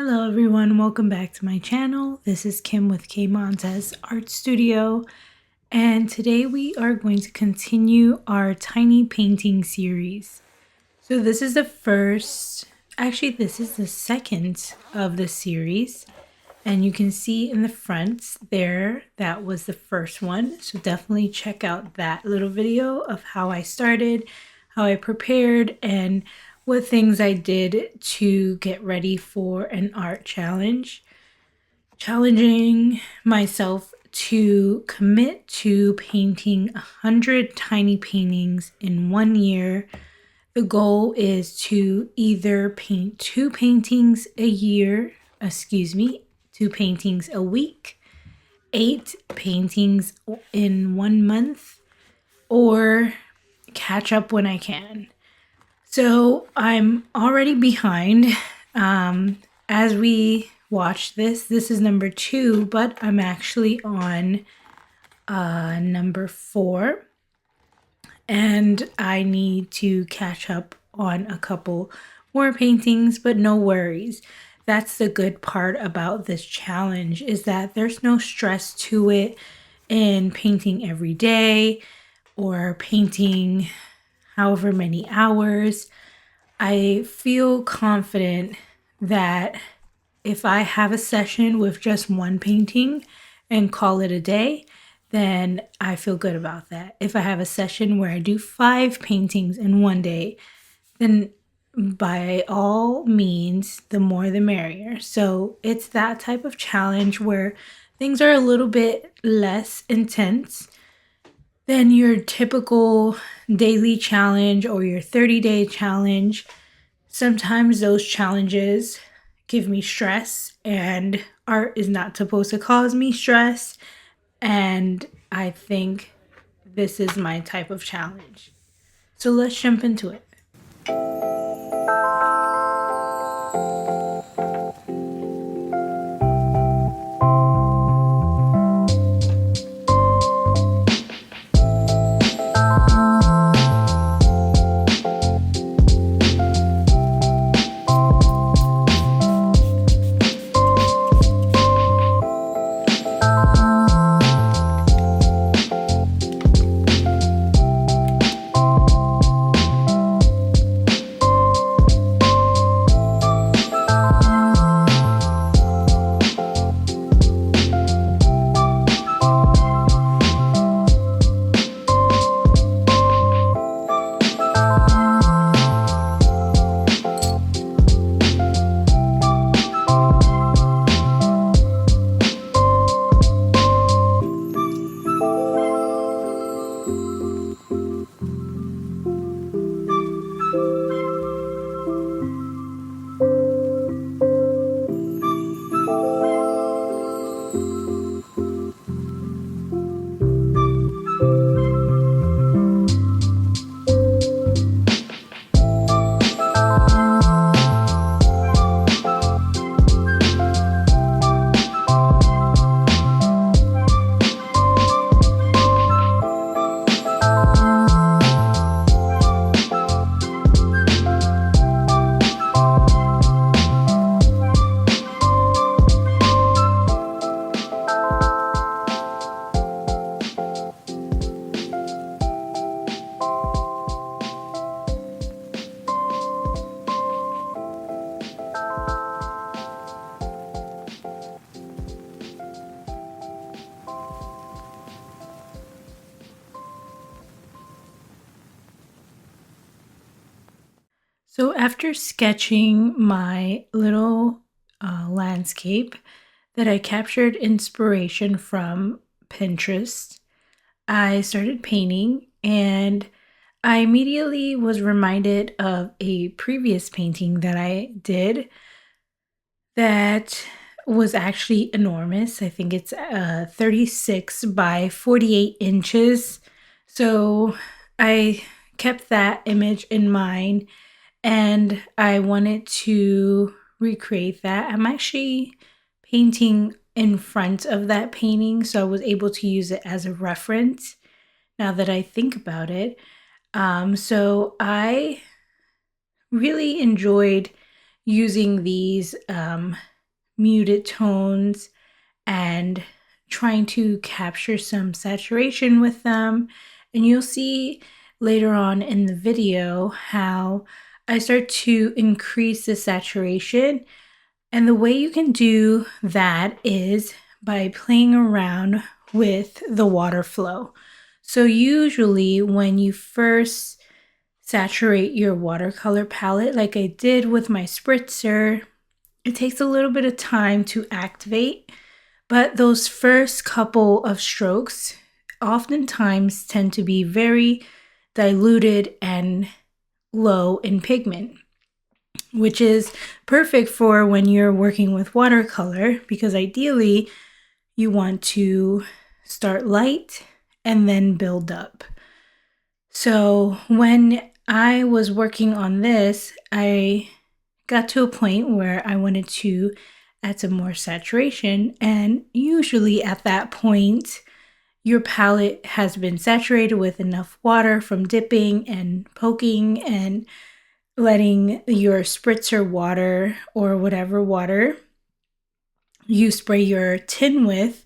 Hello everyone, welcome back to my channel. This is Kim with K Montez Art Studio, and today we are going to continue our tiny painting series. So this is the second of the series, and you can see in the front there, that was the first one. So definitely check out that little video of how I started, how I prepared, and what things I did to get ready for an art challenge. Challenging myself to commit to painting 100 tiny paintings in 1 year. The goal is to either paint 2 paintings a week, 8 paintings in 1 month, or catch up when I can. So I'm already behind. As we watch this is number 2, but I'm actually on number 4. And I need to catch up on a couple more paintings, but no worries. That's the good part about this challenge, is that there's no stress to it in painting every day or painting however many hours. I feel confident that if I have a session with just one painting and call it a day, then I feel good about that. If I have a session where I do 5 paintings in 1 day, then by all means, the more the merrier. So it's that type of challenge where things are a little bit less intense than your typical daily challenge or your 30-day challenge. Sometimes those challenges give me stress, and art is not supposed to cause me stress. And I think this is my type of challenge. So let's jump into it. So after sketching my little landscape that I captured inspiration from Pinterest, I started painting, and I immediately was reminded of a previous painting that I did that was actually enormous. I think it's 36 by 48 inches. So I kept that image in mind, and I wanted to recreate that. I'm actually painting in front of that painting, so I was able to use it as a reference now that I think about it. So I really enjoyed using these muted tones and trying to capture some saturation with them. And you'll see later on in the video how I start to increase the saturation. And the way you can do that is by playing around with the water flow. So usually when you first saturate your watercolor palette, like I did with my spritzer, it takes a little bit of time to activate, but those first couple of strokes oftentimes tend to be very diluted and low in pigment, which is perfect for when you're working with watercolor, because ideally you want to start light and then build up. So when I was working on this, I got to a point where I wanted to add some more saturation, and usually at that point your palette has been saturated with enough water from dipping and poking and letting your spritzer water or whatever water you spray your tin with,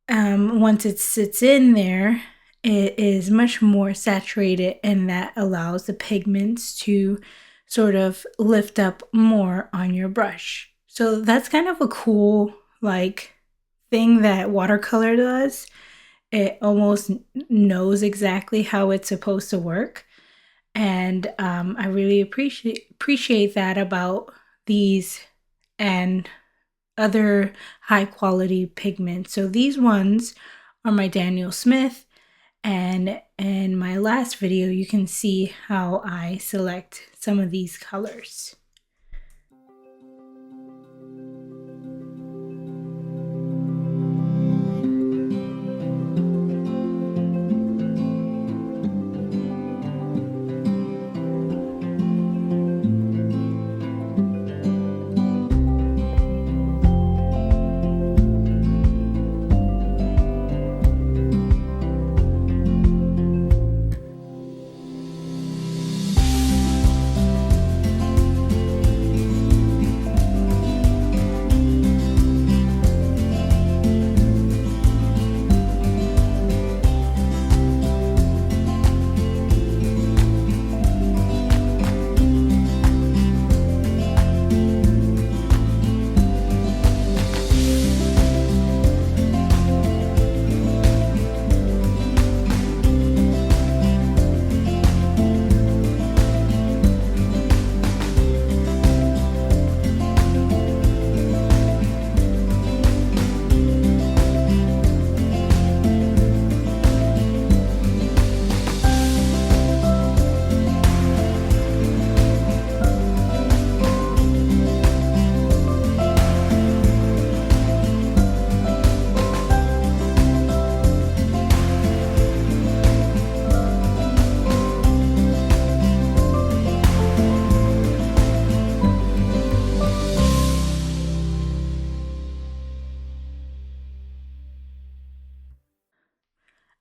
once it sits in there, it is much more saturated, and that allows the pigments to sort of lift up more on your brush. So that's kind of a cool thing that watercolor does. It almost knows exactly how it's supposed to work. And I really appreciate that about these and other high quality pigments. So these ones are my Daniel Smith, and in my last video you can see how I select some of these colors.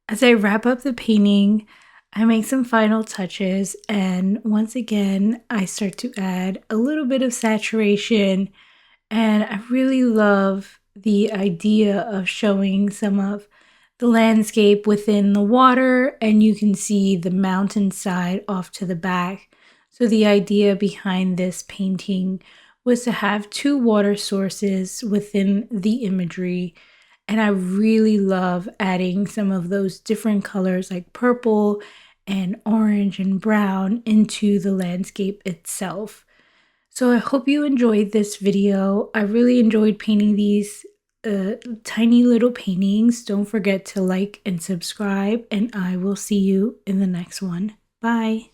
As I wrap up the painting, I make some final touches, and once again, I start to add a little bit of saturation, and I really love the idea of showing some of the landscape within the water, and you can see the mountainside off to the back. So the idea behind this painting was to have two water sources within the imagery. And I really love adding some of those different colors like purple and orange and brown into the landscape itself. So I hope you enjoyed this video. I really enjoyed painting these tiny little paintings. Don't forget to like and subscribe, and I will see you in the next one. Bye.